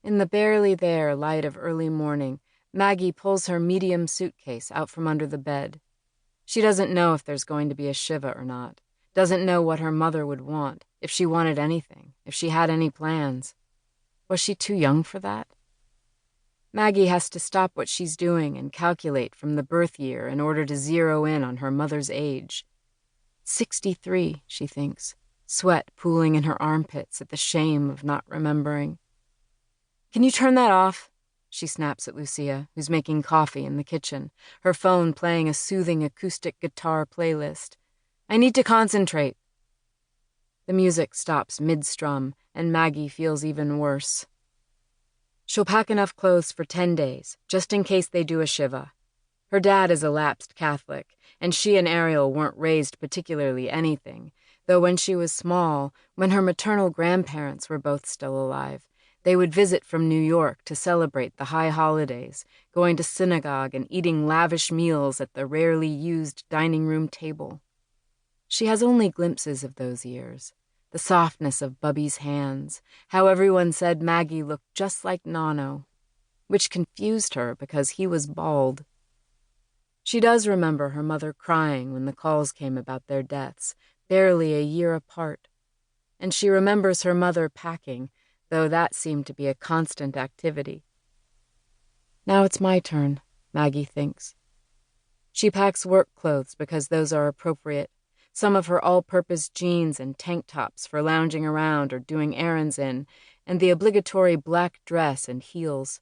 In the barely there light of early morning, Maggie pulls her medium suitcase out from under the bed. She doesn't know if there's going to be a shiva or not, doesn't know what her mother would want, if she wanted anything, if she had any plans. Was she too young for that? Maggie has to stop what she's doing and calculate from the birth year in order to zero in on her mother's age. 63, she thinks, sweat pooling in her armpits at the shame of not remembering. Can you turn that off? She snaps at Lucia, who's making coffee in the kitchen, her phone playing a soothing acoustic guitar playlist. I need to concentrate. The music stops mid-strum, and Maggie feels even worse. She'll pack enough clothes for 10 days, just in case they do a shiva. Her dad is a lapsed Catholic, and she and Ariel weren't raised particularly anything, though when she was small, when her maternal grandparents were both still alive, they would visit from New York to celebrate the high holidays, going to synagogue and eating lavish meals at the rarely used dining room table. She has only glimpses of those years. The softness of Bubby's hands, how everyone said Maggie looked just like Nano, which confused her because he was bald. She does remember her mother crying when the calls came about their deaths, barely a year apart. And she remembers her mother packing, though that seemed to be a constant activity. Now it's my turn, Maggie thinks. She packs work clothes because those are appropriate. Some of her all-purpose jeans and tank tops for lounging around or doing errands in, and the obligatory black dress and heels.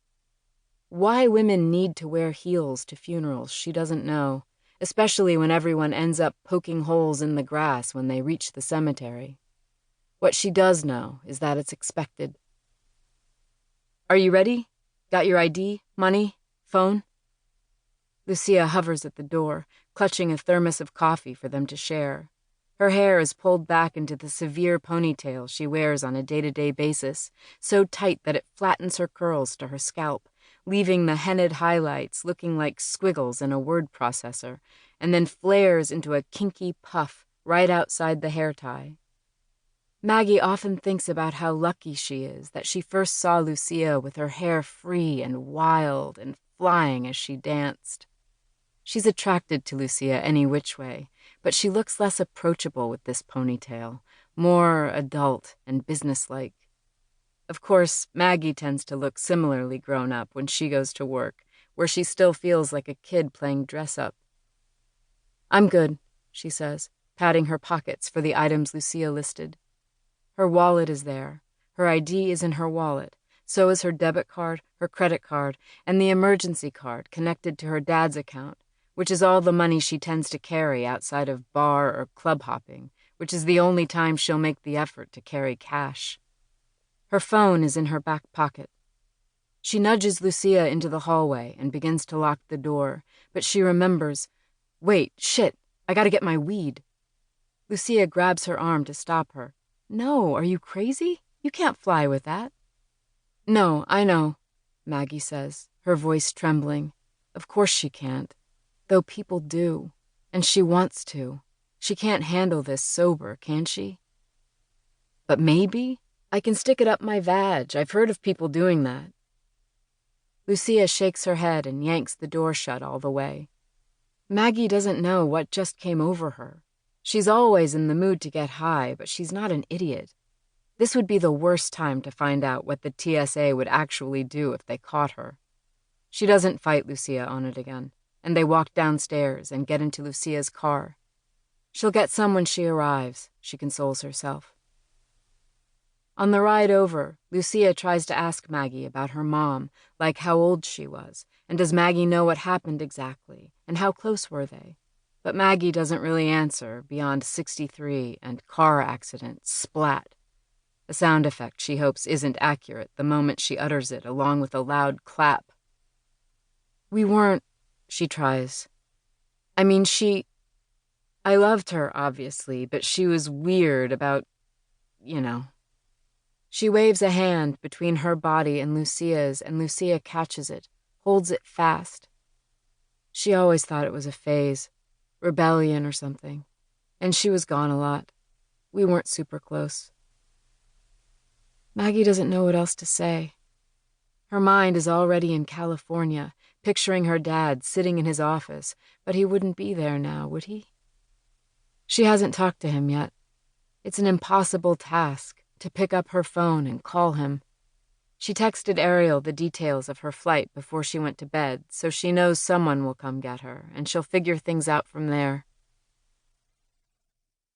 Why women need to wear heels to funerals, she doesn't know, especially when everyone ends up poking holes in the grass when they reach the cemetery. What she does know is that it's expected. Are you ready? Got your ID, money, phone? Lucia hovers at the door, clutching a thermos of coffee for them to share. Her hair is pulled back into the severe ponytail she wears on a day-to-day basis, so tight that it flattens her curls to her scalp, leaving the henna'd highlights looking like squiggles in a word processor, and then flares into a kinky puff right outside the hair tie. Maggie often thinks about how lucky she is that she first saw Lucia with her hair free and wild and flying as she danced. She's attracted to Lucia any which way, but she looks less approachable with this ponytail, more adult and businesslike. Of course, Maggie tends to look similarly grown up when she goes to work, where she still feels like a kid playing dress-up. I'm good, she says, patting her pockets for the items Lucia listed. Her wallet is there. Her ID is in her wallet. So is her debit card, her credit card, and the emergency card connected to her dad's account, which is all the money she tends to carry outside of bar or club hopping, which is the only time she'll make the effort to carry cash. Her phone is in her back pocket. She nudges Lucia into the hallway and begins to lock the door, but she remembers, wait, shit, I gotta get my weed. Lucia grabs her arm to stop her. No, are you crazy? You can't fly with that. No, I know, Maggie says, her voice trembling. Of course she can't. Though people do, and she wants to. She can't handle this sober, can she? But maybe I can stick it up my vag. I've heard of people doing that. Lucia shakes her head and yanks the door shut all the way. Maggie doesn't know what just came over her. She's always in the mood to get high, but she's not an idiot. This would be the worst time to find out what the TSA would actually do if they caught her. She doesn't fight Lucia on it again, and they walk downstairs and get into Lucia's car. She'll get some when she arrives, she consoles herself. On the ride over, Lucia tries to ask Maggie about her mom, like how old she was, and does Maggie know what happened exactly, and how close were they? But Maggie doesn't really answer beyond 63 and car accident, splat. A sound effect she hopes isn't accurate the moment she utters it along with a loud clap. We weren't, she tries. I mean, I loved her, obviously, but she was weird about, you know. She waves a hand between her body and Lucia's, and Lucia catches it, holds it fast. She always thought it was a phase, rebellion or something, and she was gone a lot. We weren't super close. Maggie doesn't know what else to say. Her mind is already in California, picturing her dad sitting in his office, but he wouldn't be there now, would he? She hasn't talked to him yet. It's an impossible task to pick up her phone and call him. She texted Ariel the details of her flight before she went to bed, so she knows someone will come get her, and she'll figure things out from there.